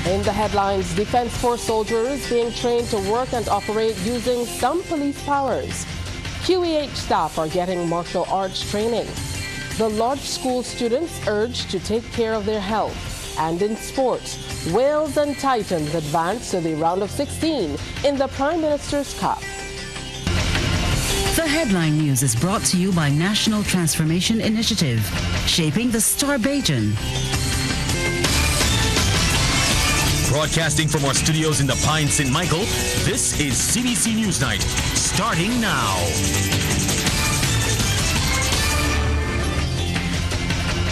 In the headlines, Defense Force soldiers being trained to work and operate using some police powers. QEH staff are getting martial arts training. The Lodge School students urged to take care of their health. And in sports, Wales and Titans advance to the round of 16 in the Prime Minister's Cup. The headline news is brought to you by National Transformation Initiative, shaping the Star Bajan. Broadcasting from our studios in the Pine St. Michael, this is CBC NewsNight, starting now.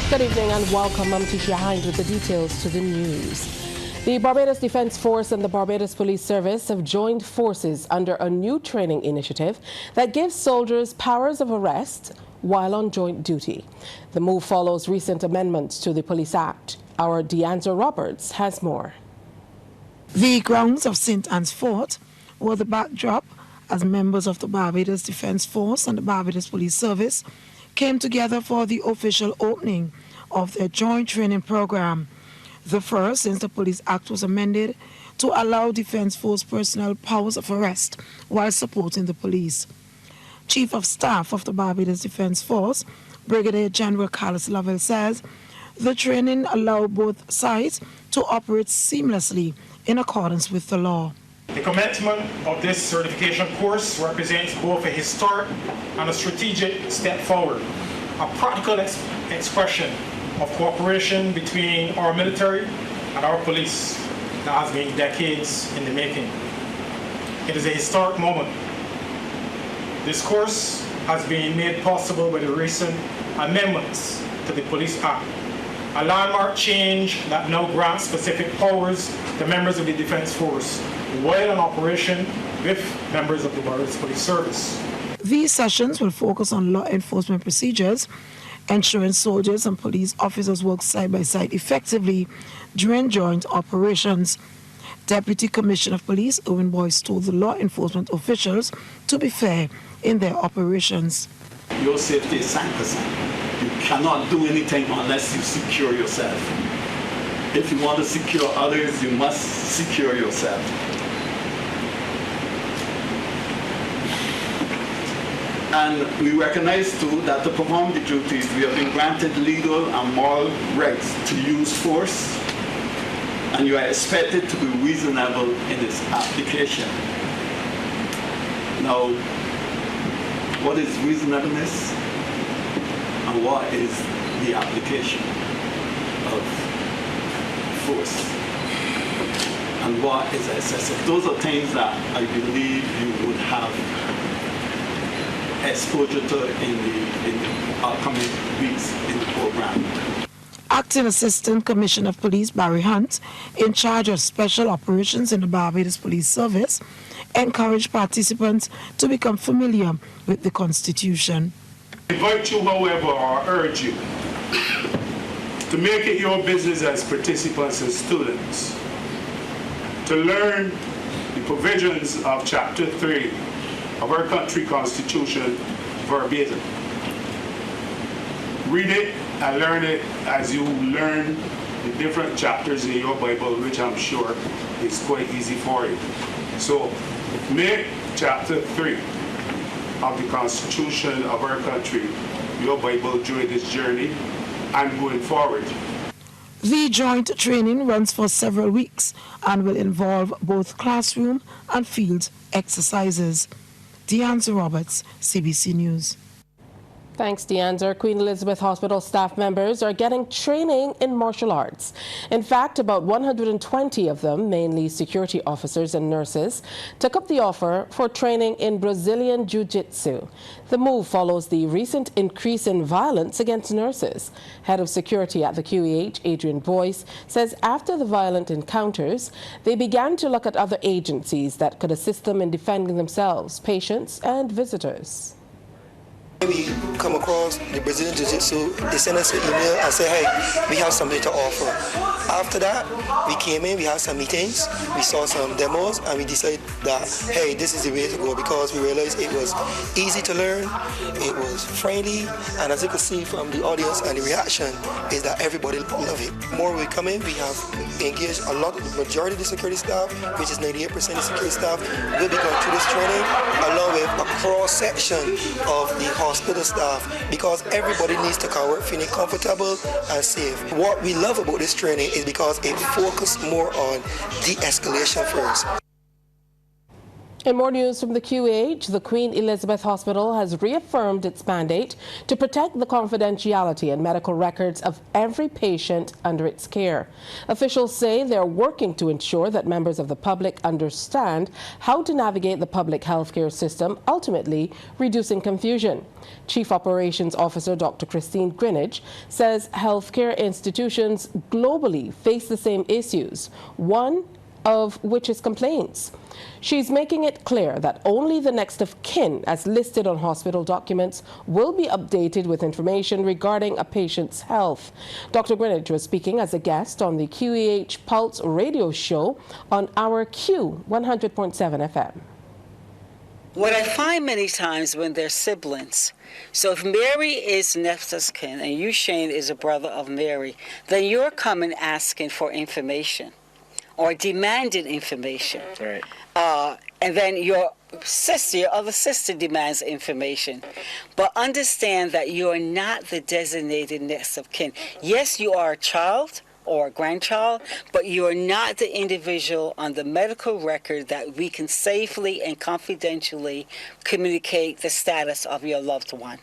Good evening and welcome. I'm Tisha Hines with the details to the news. The Barbados Defense Force and the Barbados Police Service have joined forces under a new training initiative that gives soldiers powers of arrest while on joint duty. The move follows recent amendments to the Police Act. Our Deanza Roberts has more. The grounds of St. Anne's Fort were the backdrop as members of the Barbados Defense Force and the Barbados Police Service came together for the official opening of their joint training program, the first since the Police Act was amended to allow Defense Force personnel powers of arrest while supporting the police. Chief of Staff of the Barbados Defense Force, Brigadier General Carlos Lovell, says the training allowed both sides to operate seamlessly in accordance with the law. The commencement of this certification course represents both a historic and a strategic step forward, a practical expression of cooperation between our military and our police that has been decades in the making. It is a historic moment. This course has been made possible by the recent amendments to the Police Act, a landmark change that now grants specific powers to members of the Defense Force while in operation with members of the Barbados Police Service. These sessions will focus on law enforcement procedures, ensuring soldiers and police officers work side by side effectively during joint operations. Deputy Commissioner of Police Owen Boyce told the law enforcement officials to be fair in their operations. Your safety is sacrosanct. You cannot do anything unless you secure yourself. If you want to secure others, you must secure yourself. And we recognize too that to perform the duties, we have been granted legal and moral rights to use force, and you are expected to be reasonable in its application. Now, what is reasonableness? And what is the application of force? And what is excessive? Those are things that I believe you would have exposure to in the upcoming weeks in the program. Acting Assistant Commissioner of Police Barry Hunt, in charge of special operations in the Barbados Police Service, encouraged participants to become familiar with the Constitution. I invite you, however, or urge you to make it your business as participants and students to learn the provisions of Chapter 3 of our country Constitution verbatim. Read it and learn it as you learn the different chapters in your Bible, which I'm sure is quite easy for you. So make Chapter 3 of the Constitution of our country your Bible during this journey and going forward. The joint training runs for several weeks and will involve both classroom and field exercises. Deanza Roberts, CBC News. Thanks, Deanza. Queen Elizabeth Hospital staff members are getting training in martial arts. In fact, about 120 of them, mainly security officers and nurses, took up the offer for training in Brazilian Jiu-Jitsu. The move follows the recent increase in violence against nurses. Head of security at the QEH, Adrian Boyce, says after the violent encounters, they began to look at other agencies that could assist them in defending themselves, patients and visitors. We come across the Brazilian Jiu-Jitsu, they send us an email and say, hey, we have something to offer. After that, we came in, we had some meetings, we saw some demos, and we decided that, hey, this is the way to go, because we realized it was easy to learn, it was friendly, and as you can see from the audience and the reaction, is that everybody loved it. The more we come in, we have engaged a lot of the majority of the security staff, which is 98% of the security staff, will be going through this training, along with a cross-section of the hospital staff, because everybody needs to come work feeling comfortable and safe. What we love about this training is because it focuses more on de-escalation first. In more news from the QH, the Queen Elizabeth Hospital has reaffirmed its mandate to protect the confidentiality and medical records of every patient under its care. Officials say they're working to ensure that members of the public understand how to navigate the public healthcare system, ultimately reducing confusion. Chief Operations Officer Dr. Christine Greenidge says healthcare institutions globally face the same issues, one of which is complaints. She's making it clear that only the next of kin, as listed on hospital documents, will be updated with information regarding a patient's health. Dr. Greenidge was speaking as a guest on the QEH Pulse radio show on our Q 100.7 FM. What I find many times when they're siblings, so if Mary is next of kin and you, Shane, is a brother of Mary, then you're coming asking for information or demanding information. Right. And then your other sister demands information. But understand that you are not the designated next of kin. Yes, you are a child or a grandchild, but you are not the individual on the medical record that we can safely and confidentially communicate the status of your loved one.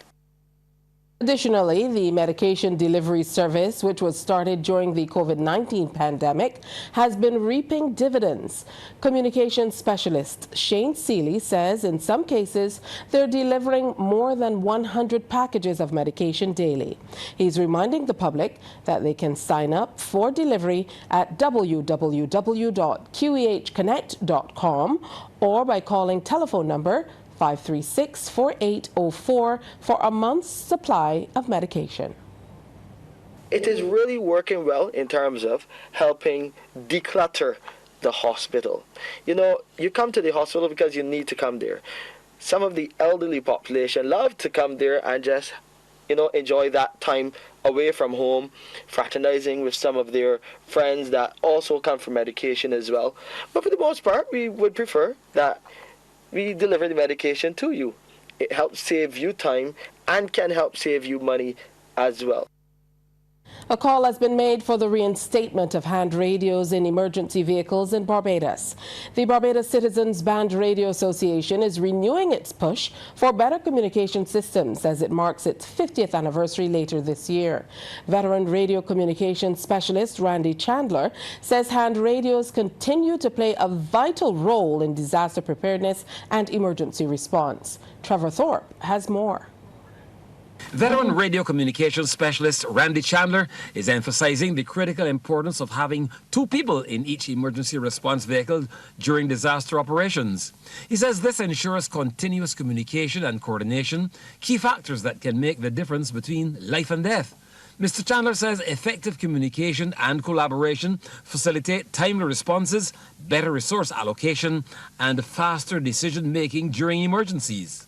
Additionally, the medication delivery service, which was started during the COVID-19 pandemic, has been reaping dividends. Communications specialist Shane Seeley says in some cases they're delivering more than 100 packages of medication daily. He's reminding the public that they can sign up for delivery at www.qehconnect.com or by calling telephone number 536-4804 for a month's supply of medication. It is really working well in terms of helping declutter the hospital. You know, you come to the hospital because you need to come there. Some of the elderly population love to come there and just, enjoy that time away from home, fraternizing with some of their friends that also come for medication as well. But for the most part, we would prefer that we deliver the medication to you. It helps save you time and can help save you money as well. A call has been made for the reinstatement of hand radios in emergency vehicles in Barbados. The Barbados Citizens Band Radio Association is renewing its push for better communication systems as it marks its 50th anniversary later this year. Veteran radio communications specialist Randy Chandler says hand radios continue to play a vital role in disaster preparedness and emergency response. Trevor Thorpe has more. Veteran radio communications specialist Randy Chandler is emphasizing the critical importance of having two people in each emergency response vehicle during disaster operations. He says this ensures continuous communication and coordination, key factors that can make the difference between life and death. Mr. Chandler says effective communication and collaboration facilitate timely responses, better resource allocation, and faster decision-making during emergencies.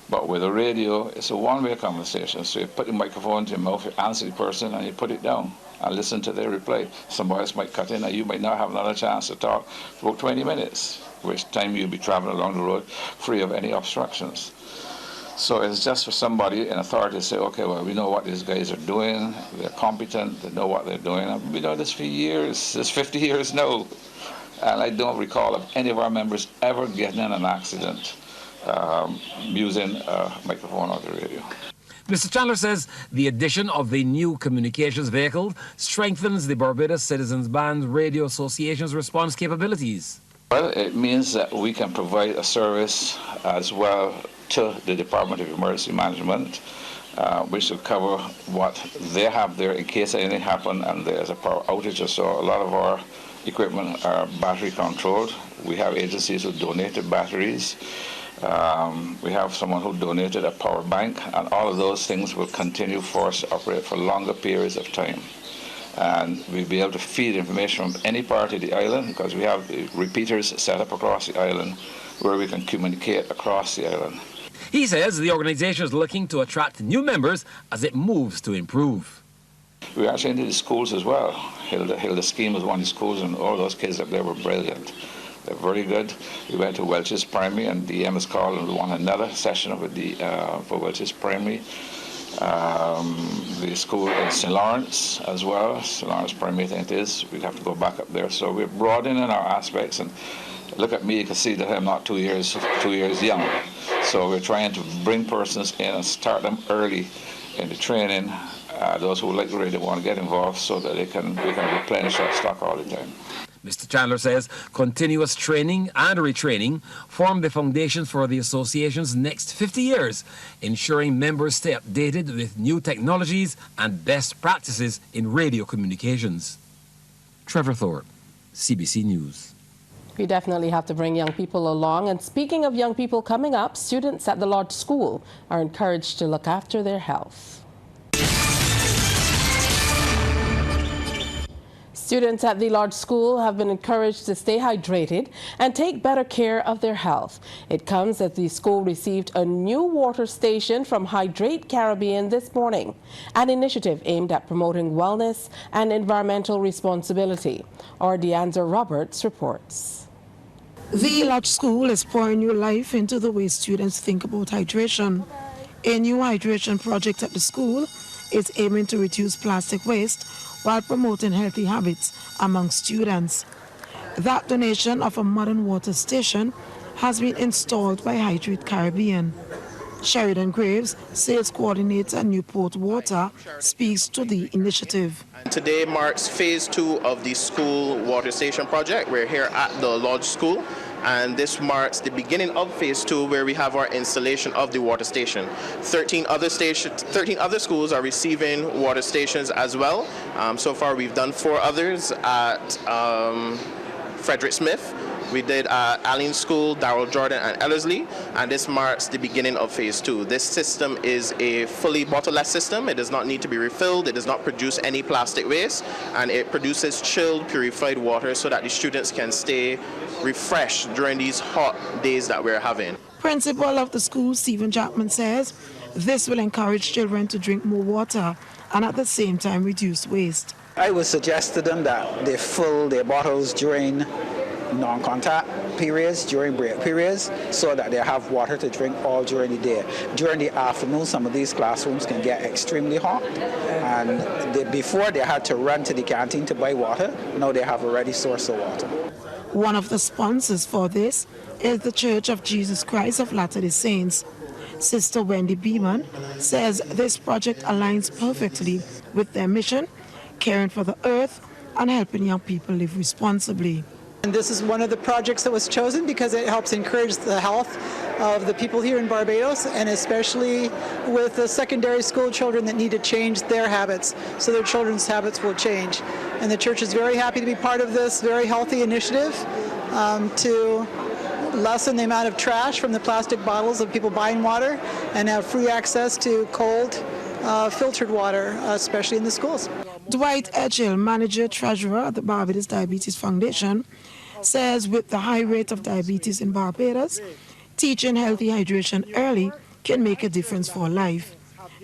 But with a radio, it's a one-way conversation. So you put the microphone to your mouth, you answer the person, and you put it down and listen to their reply. Somebody else might cut in, and you might not have another chance to talk for about 20 minutes, which time you'll be traveling along the road free of any obstructions. So it's just for somebody in authority to say, okay, well, we know what these guys are doing. They're competent. They know what they're doing. And we know this for years. It's 50 years now. And I don't recall of any of our members ever getting in an accident using a microphone or the radio. Mr. Chandler says the addition of the new communications vehicle strengthens the Barbados Citizens Band Radio Association's response capabilities. Well, it means that we can provide a service as well to the Department of Emergency Management, which will cover what they have there in case anything happens and there's a power outage or so. A lot of our equipment are battery controlled. We have agencies who donated batteries. We have someone who donated a power bank, and all of those things will continue for us to operate for longer periods of time. And we'll be able to feed information from any part of the island, because we have repeaters set up across the island where we can communicate across the island. He says the organization is looking to attract new members as it moves to improve. We actually into the schools as well. Hilda Scheme was one of the schools, and all those kids up there were brilliant. They're very good. We went to Welch's Primary, and the DM is called and we won another session of it for Welch's Primary. The school in St. Lawrence as well, St. Lawrence Primary I think it is. We'd have to go back up there. So we're broadening our aspects, and look at me, you can see that I'm not 2 years young. So we're trying to bring persons in and start them early in the training, those who really want to get involved, so that we can replenish our stock all the time. Mr. Chandler says continuous training and retraining form the foundation for the association's next 50 years, ensuring members stay updated with new technologies and best practices in radio communications. Trevor Thorpe, CBC News. We definitely have to bring young people along. And speaking of young people coming up, students at the Lodge School are encouraged to look after their health. Students at the Lodge School have been encouraged to stay hydrated and take better care of their health. It comes as the school received a new water station from Hydrate Caribbean this morning, an initiative aimed at promoting wellness and environmental responsibility. Our Deanza Roberts reports. The Lodge School is pouring new life into the way students think about hydration. A new hydration project at the school is aiming to reduce plastic waste while promoting healthy habits among students. That donation of a modern water station has been installed by Hydrate Caribbean. Sheridan Graves, sales coordinator at Newport Water, speaks to the initiative. Today marks phase 2 of the school water station project. We're here at the Lodge School, and this marks the beginning of phase 2, where we have our installation of the water station. 13 other schools are receiving water stations as well. So far we've done 4 others at Frederick Smith. We did Allen School, Darrell Jordan, and Ellerslie, and this marks the beginning of phase 2. This system is a fully bottle-less system. It does not need to be refilled. It does not produce any plastic waste, and it produces chilled, purified water so that the students can stay refreshed during these hot days that we're having. Principal of the school, Stephen Jackman, says this will encourage children to drink more water and at the same time reduce waste. I would suggest to them that they fill their bottles during non-contact periods, during break periods, so that they have water to drink all during the day. During the afternoon, some of these classrooms can get extremely hot, and before they had to run to the canteen to buy water, now they have a ready source of water. One of the sponsors for this is the Church of Jesus Christ of Latter-day Saints. Sister Wendy Beeman says this project aligns perfectly with their mission, caring for the earth and helping young people live responsibly. And this is one of the projects that was chosen because it helps encourage the health of the people here in Barbados, and especially with the secondary school children that need to change their habits, so their children's habits will change. And the church is very happy to be part of this very healthy initiative to lessen the amount of trash from the plastic bottles of people buying water and have free access to cold, filtered water, especially in the schools. Dwight Edgell, manager treasurer at the Barbados Diabetes Foundation, says with the high rate of diabetes in Barbados, teaching healthy hydration early can make a difference for life.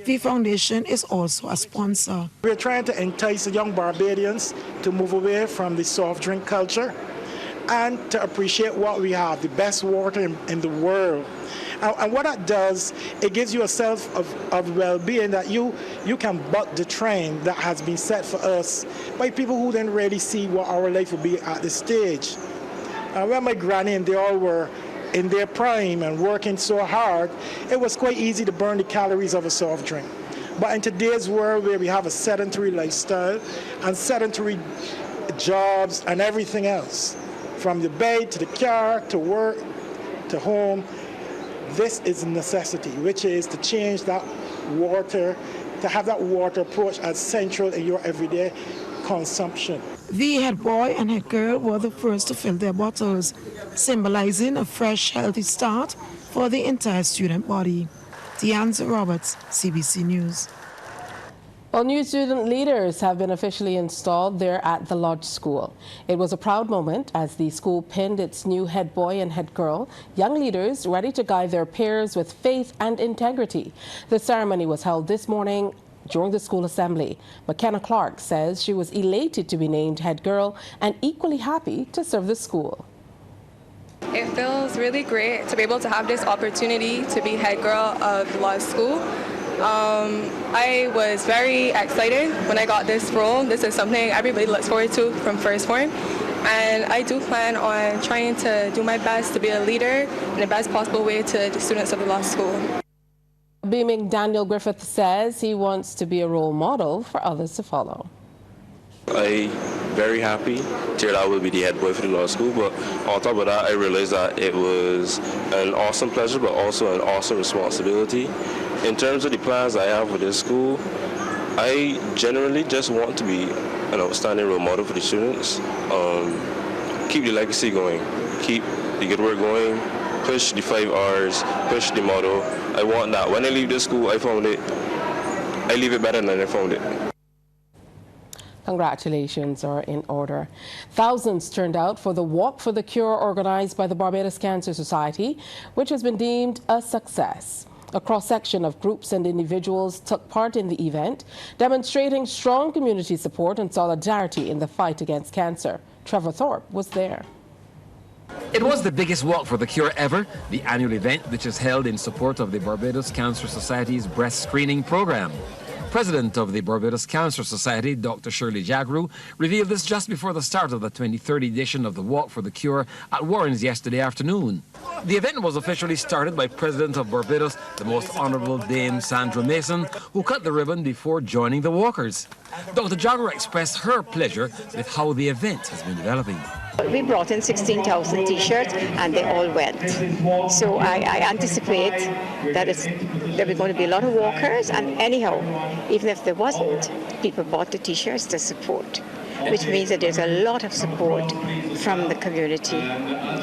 The foundation is also a sponsor. We're trying to entice the young Barbadians to move away from the soft drink culture and to appreciate what we have, the best water in the world. And what that does, it gives you a sense of well-being that you can buck the trend that has been set for us by people who didn't really see what our life would be at this stage. When my granny and they all were in their prime and working so hard, it was quite easy to burn the calories of a soft drink. But in today's world where we have a sedentary lifestyle and sedentary jobs and everything else, from the bed to the car to work to home, this is a necessity, which is to change that water, to have that water approach as central in your everyday consumption. The head boy and head girl were the first to fill their bottles, symbolizing a fresh, healthy start for the entire student body. Deanza Roberts, CBC News. Well, new student leaders have been officially installed there at the Lodge School. It was a proud moment as the school pinned its new head boy and head girl, young leaders ready to guide their peers with faith and integrity. The ceremony was held this morning during the school assembly. McKenna Clark says she was elated to be named head girl and equally happy to serve the school. It feels really great to be able to have this opportunity to be head girl of the Lodge School. I was very excited when I got this role. This is something everybody looks forward to from first form. And I do plan on trying to do my best to be a leader in the best possible way to the students of the Lodge School. Beaming Daniel Griffith says he wants to be a role model for others to follow. I'm very happy that I will be the head boy for the Lodge School, but on top of that, I realized that it was an awesome pleasure, but also an awesome responsibility. In terms of the plans I have for this school, I generally just want to be an outstanding role model for the students. Keep the legacy going, keep the good work going, push the 5 R's, push the motto. I want that. When I leave this school, I leave it better than I found it. Congratulations are in order. Thousands turned out for the Walk for the Cure organized by the Barbados Cancer Society, which has been deemed a success. A cross-section of groups and individuals took part in the event, demonstrating strong community support and solidarity in the fight against cancer. Trevor Thorpe was there. It was the biggest Walk for the Cure ever, the annual event which is held in support of the Barbados Cancer Society's breast screening program. President of the Barbados Cancer Society, Dr. Shirley Jagru, revealed this just before the start of the 23rd edition of the Walk for the Cure at Warren's yesterday afternoon. The event was officially started by President of Barbados, the Most Honourable Dame Sandra Mason, who cut the ribbon before joining the walkers. Dr. Jagru expressed her pleasure with how the event has been developing. We brought in 16,000 T-shirts and they all went. So I anticipate that there were going to be a lot of walkers, and anyhow, even if there wasn't, people bought the T-shirts to support, which means that there's a lot of support from the community,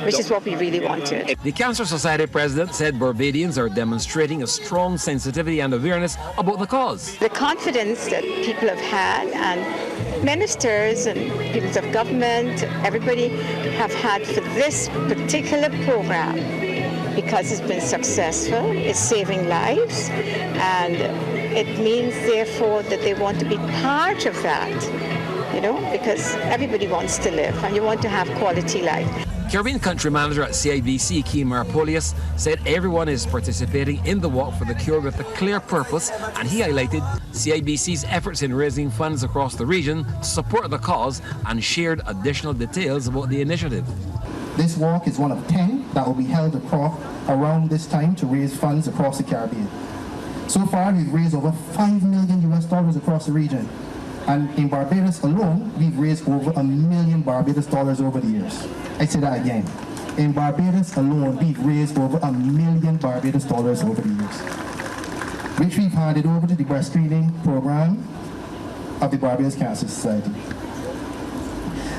which is what we really wanted. The Cancer Society president said Barbadians are demonstrating a strong sensitivity and awareness about the cause. The confidence that people have had, and ministers and people of government, everybody have had for this particular program, because it's been successful, it's saving lives, and it means therefore that they want to be part of that, you know, because everybody wants to live and you want to have quality life. Caribbean Country Manager at CIBC, Keem Marpolius, said everyone is participating in the Walk for the Cure with a clear purpose, and he highlighted CIBC's efforts in raising funds across the region to support the cause and shared additional details about the initiative. This walk is one of 10 that will be held around this time to raise funds across the Caribbean. So far, we've raised over $5 million across the region. And in Barbados alone, we've raised over $1 million Barbados over the years. I say that again. In Barbados alone, we've raised over $1 million Barbados over the years, which we've handed over to the breast screening program of the Barbados Cancer Society.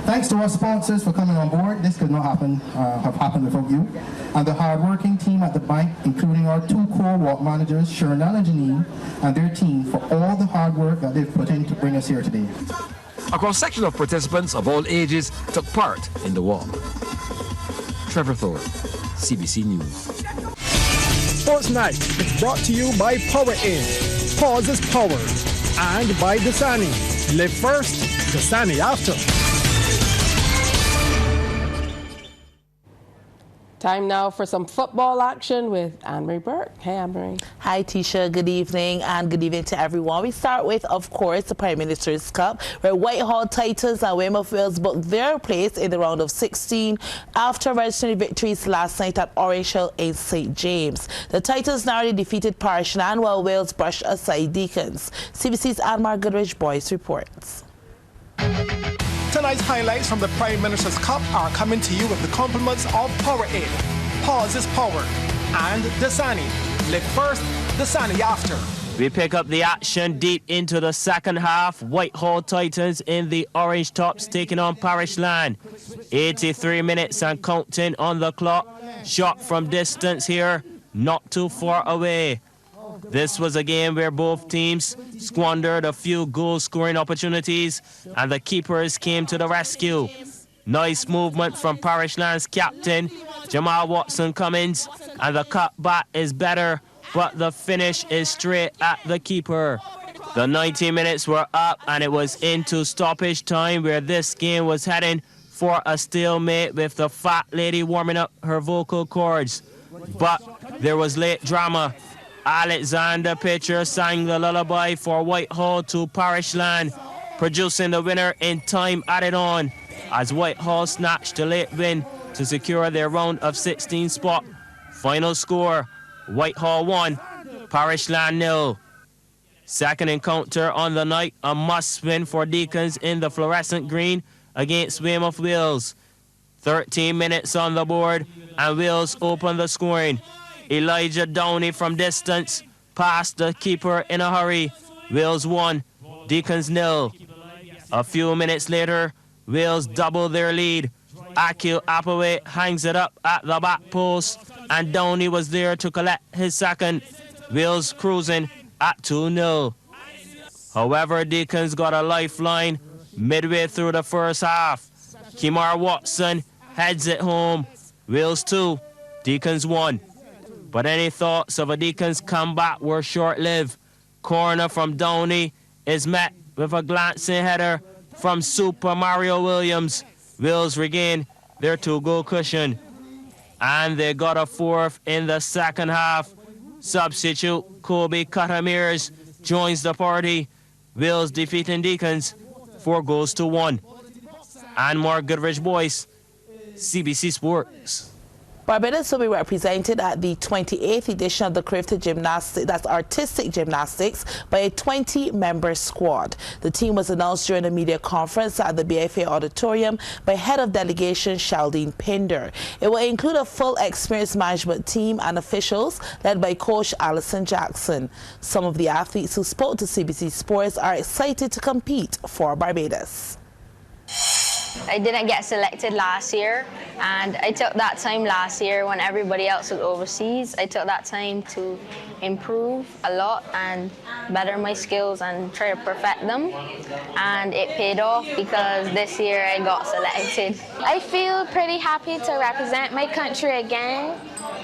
Thanks to our sponsors for coming on board. This could not have happened without you. And the hard-working team at the bank, including our 2 core walk managers, Shernal and Janine, and their team for all the hard work that they've put in to bring us here today. A cross-section of participants of all ages took part in the walk. Trevor Thorpe, CBC News. Sports Night is brought to you by Power In, Pause is Power, and by Dasani. Live first, Dasani after. Time now for some football action with Anne-Marie Burke. Hey, Anne-Marie. Hi, Tisha. Good evening, and good evening to everyone. We start with, of course, the Prime Minister's Cup, where Whitehall Titans and Weymouth Wales booked their place in the round of 16 after registering victories last night at Orange Hill in St. James. The Titans narrowly defeated Parishland, while Wales brushed aside Deacons. CBC's Anmar Goodrich Boyce reports. Tonight's highlights from the Prime Minister's Cup are coming to you with the compliments of Power In, Pause is Power, and Dasani. Live first, Dasani after. We pick up the action deep into the second half. Whitehall Titans in the orange tops taking on Parishland. 83 minutes and counting on the clock. Shot from distance here, not too far away. This was a game where both teams squandered a few goal-scoring opportunities and the keepers came to the rescue. Nice movement from Parishland's captain, Jamal Watson-Cummins, and the cutback is better, but the finish is straight at the keeper. The 90 minutes were up and it was into stoppage time where this game was heading for a stalemate with the fat lady warming up her vocal cords. But there was late drama. Alexander Pitcher sang the lullaby for Whitehall to Parishland, producing the winner in time added on as Whitehall snatched a late win to secure their round of 16 spot. Final score, Whitehall 1, Parishland 0. Second encounter on the night, a must-win for Deacons in the fluorescent green against Weymouth Wales. 13 minutes on the board and Wales opened the scoring. Elijah Downey from distance passed the keeper in a hurry. Wales 1, Deacons 0. A few minutes later, Wales doubled their lead. Akil Appaway hangs it up at the back post and Downey was there to collect his second. Wales cruising at 2-0. However, Deacons got a lifeline midway through the first half. Kimar Watson heads it home. Wales 2, Deacons 1. But any thoughts of a Deacons comeback were short-lived. Corner from Downey is met with a glancing header from Super Mario Williams. Wales regain their 2-goal cushion. And they got a fourth in the second half. Substitute Kobe Katamirs joins the party. Wales defeating Deacons 4-1. And Mark Goodrich Boyce, CBC Sports. Barbados will be represented at the 28th edition of the Crafted Gymnastics, that's Artistic Gymnastics, by a 20-member squad. The team was announced during a media conference at the BFA Auditorium by Head of Delegation Sheldine Pinder. It will include a full experience management team and officials led by Coach Alison Jackson. Some of the athletes who spoke to CBC Sports are excited to compete for Barbados. I didn't get selected last year, and I took that time last year when everybody else was overseas. I took that time to improve a lot and better my skills and try to perfect them, and it paid off because this year I got selected. I feel pretty happy to represent my country again,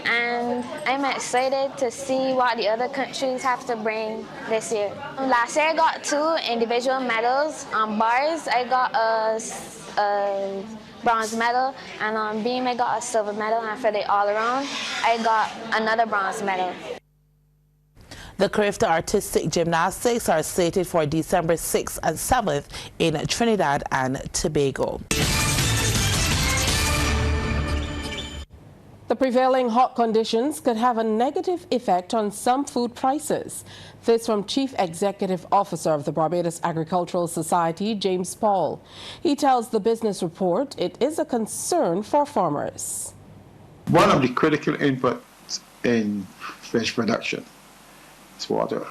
and I'm excited to see what the other countries have to bring this year. Last year I got 2 individual medals. On bars I got a bronze medal, and on beam I got a silver medal, and for the all-around I got another bronze medal. The Crafted Artistic Gymnastics are slated for December 6th and 7th in Trinidad and Tobago. The prevailing hot conditions could have a negative effect on some food prices. This from Chief Executive Officer of the Barbados Agricultural Society, James Paul. He tells the Business Report it is a concern for farmers. One of the critical inputs in fish production is water.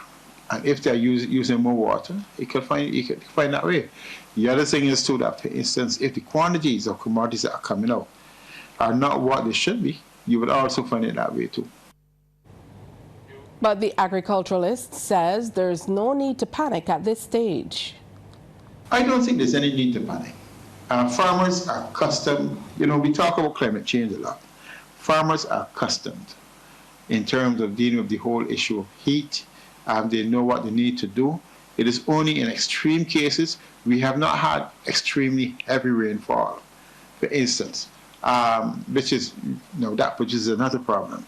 And if they're using more water, you could find that way. The other thing is too that, for instance, if the quantities of commodities that are coming out are not what they should be, you would also find it that way too. But the agriculturalist says there's no need to panic at this stage. I don't think there's any need to panic. Farmers are accustomed, we talk about climate change a lot. Farmers are accustomed in terms of dealing with the whole issue of heat. They know what they need to do. It is only in extreme cases we have not had extremely heavy rainfall, for instance. Which is, which is another problem.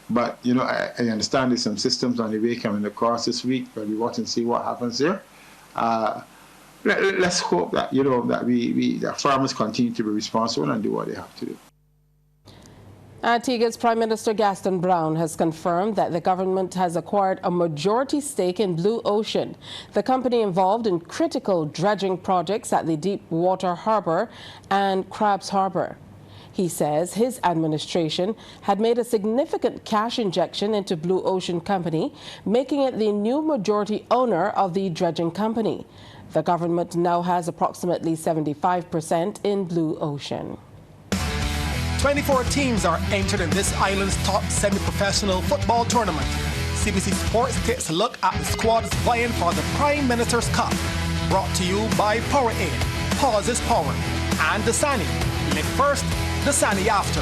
But, I understand there's some systems on the way coming across this week, but we watch and see what happens there. Let's hope that, that farmers continue to be responsible and do what they have to do. Antigua's Prime Minister Gaston Brown has confirmed that the government has acquired a majority stake in Blue Ocean, the company involved in critical dredging projects at the Deepwater Harbour and Crabs Harbour. He says his administration had made a significant cash injection into Blue Ocean Company, making it the new majority owner of the dredging company. The government now has approximately 75% in Blue Ocean. 24 teams are entered in this island's top semi-professional football tournament. CBC Sports takes a look at the squads vying for the Prime Minister's Cup. Brought to you by Power Aid, Pause is Power, and Dasani. Live first, Dasani after.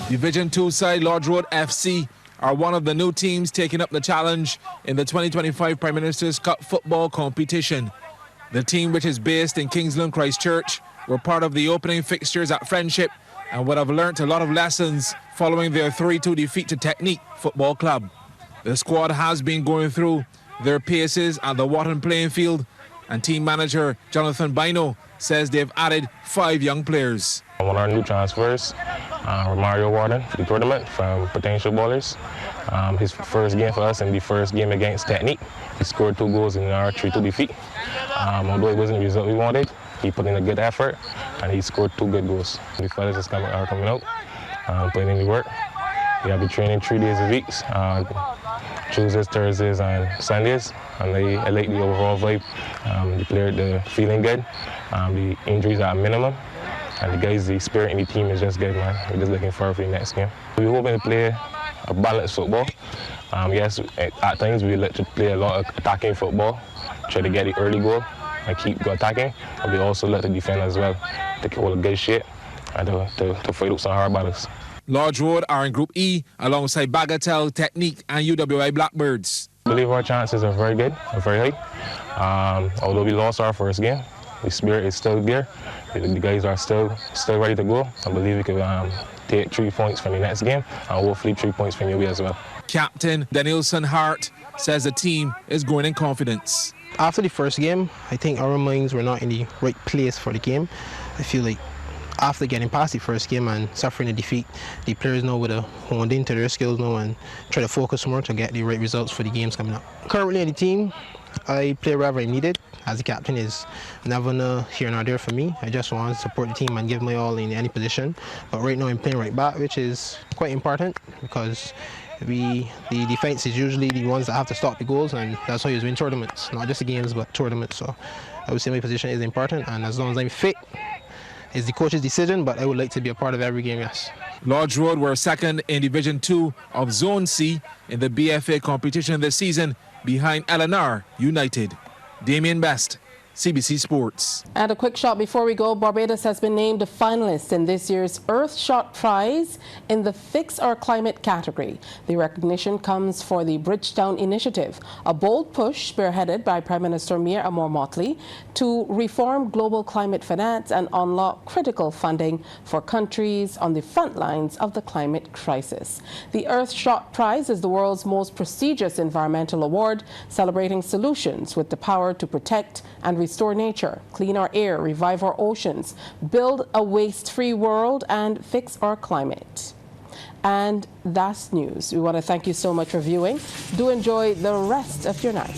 Division 2 side Lodge Road FC are one of the new teams taking up the challenge in the 2025 Prime Minister's Cup football competition. The team, which is based in Kingsland, Christchurch, were part of the opening fixtures at Friendship and would have learnt a lot of lessons following their 3-2 defeat to Technique Football Club. The squad has been going through their paces at the Wharton playing field, and team manager Jonathan Bino says they've added 5 young players. One of our new transfers, Mario Warden, for the tournament from Potential Ballers. His first game for us and the first game against Technique. He scored 2 goals in our 3-2 defeat. Although it wasn't the result we wanted, he put in a good effort and he scored 2 good goals. The fellas are coming out, putting in the work. We have been training 3 days a week, Tuesdays, Thursdays and Sundays, and I like the overall vibe. The players, they're feeling good. The injuries are minimum. And the guys, the spirit in the team is just good, man. We're just looking forward for the next game. We're hoping to play a balanced football. Yes, at times we like to play a lot of attacking football, try to get the early goal and keep attacking. But we also like to defend as well, to hold a good shape and to fight up some hard battles. Lodge Road are in Group E alongside Bagatelle, Technique and UWI Blackbirds. I believe our chances are very good, very high. Although we lost our first game, the spirit is still there. The guys are still ready to go. I believe we can take 3 points from the next game and hopefully 3 points from away as well. Captain Danielson Hart says the team is going in confidence. After the first game, I think our minds were not in the right place for the game. I feel like after getting past the first game and suffering a defeat, the players now would have honed into their skills now and try to focus more to get the right results for the games coming up. Currently in the team, I play wherever I'm needed, as the captain is never here nor there for me. I just want to support the team and give my all in any position. But right now I'm playing right back, which is quite important because the defense is usually the ones that have to stop the goals, and that's how you win tournaments, not just the games but tournaments. So I would say my position is important, and as long as I'm fit, it's the coach's decision, but I would like to be a part of every game, yes. Lodge Road were second in Division 2 of Zone C in the BFA competition this season, behind LNR United. Damien Best, CBC Sports. And a quick shot before we go. Barbados has been named a finalist in this year's Earthshot Prize in the Fix Our Climate category. The recognition comes for the Bridgetown Initiative, a bold push spearheaded by Prime Minister Mir Amor Motley to reform global climate finance and unlock critical funding for countries on the front lines of the climate crisis. The Earthshot Prize is the world's most prestigious environmental award, celebrating solutions with the power to protect and restore nature, clean our air, revive our oceans, build a waste-free world, and fix our climate. And that's news. We want to thank you so much for viewing. Do enjoy the rest of your night.